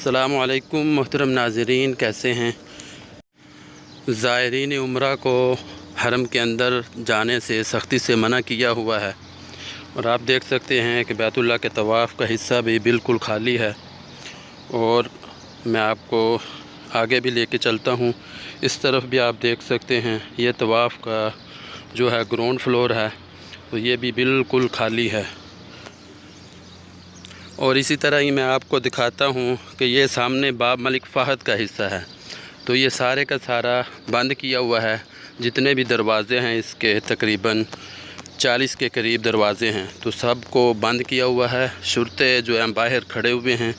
अस्सलामु अलैकुम मोहतरम नाज़रीन, कैसे हैं। ज़ायरीन उम्रा को हरम के अंदर जाने से सख्ती से मना किया हुआ है और आप देख सकते हैं कि बैतुल्लाह के तवाफ़ का हिस्सा भी बिल्कुल खाली है। और मैं आपको आगे भी लेके चलता हूँ। इस तरफ भी आप देख सकते हैं, ये तवाफ़ का जो है ग्राउंड फ्लोर है, तो ये भी बिल्कुल खाली है। और इसी तरह ही मैं आपको दिखाता हूँ कि ये सामने बाब मलिक फ़हद का हिस्सा है, तो ये सारे का सारा बंद किया हुआ है। जितने भी दरवाज़े हैं इसके तकरीबन 40 के करीब दरवाज़े हैं, तो सब को बंद किया हुआ है। शुरते जो हैं बाहर खड़े हुए हैं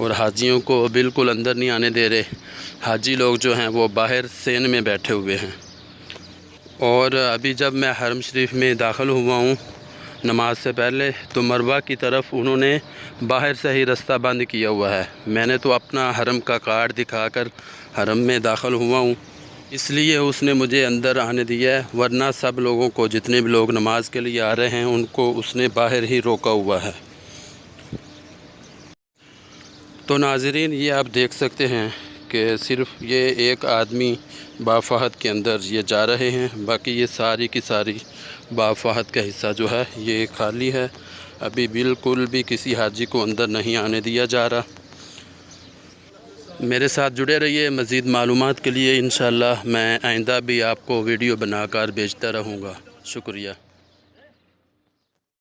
और हाजियों को बिल्कुल अंदर नहीं आने दे रहे। हाजी लोग जो हैं वो बाहर सेन में बैठे हुए हैं। और अभी जब मैं हरम शरीफ में दाखिल हुआ हूँ नमाज से पहले, तो मरवा की तरफ उन्होंने बाहर से ही रास्ता बंद किया हुआ है। मैंने तो अपना हरम का कार्ड दिखाकर हरम में दाखिल हुआ हूँ, इसलिए उसने मुझे अंदर आने दिया है, वरना सब लोगों को, जितने भी लोग नमाज के लिए आ रहे हैं, उनको उसने बाहर ही रोका हुआ है। तो नाज़रीन, ये आप देख सकते हैं कि सिर्फ़ ये एक आदमी बाब फ़हद के अंदर ये जा रहे हैं, बाकी ये सारी की सारी बाब फ़हद का हिस्सा जो है ये खाली है। अभी बिल्कुल भी किसी हाजी को अंदर नहीं आने दिया जा रहा। मेरे साथ जुड़े रहिए मज़ीद मालूमात के लिए। इंशाअल्लाह मैं आइंदा भी आपको वीडियो बनाकर भेजता रहूँगा। शुक्रिया।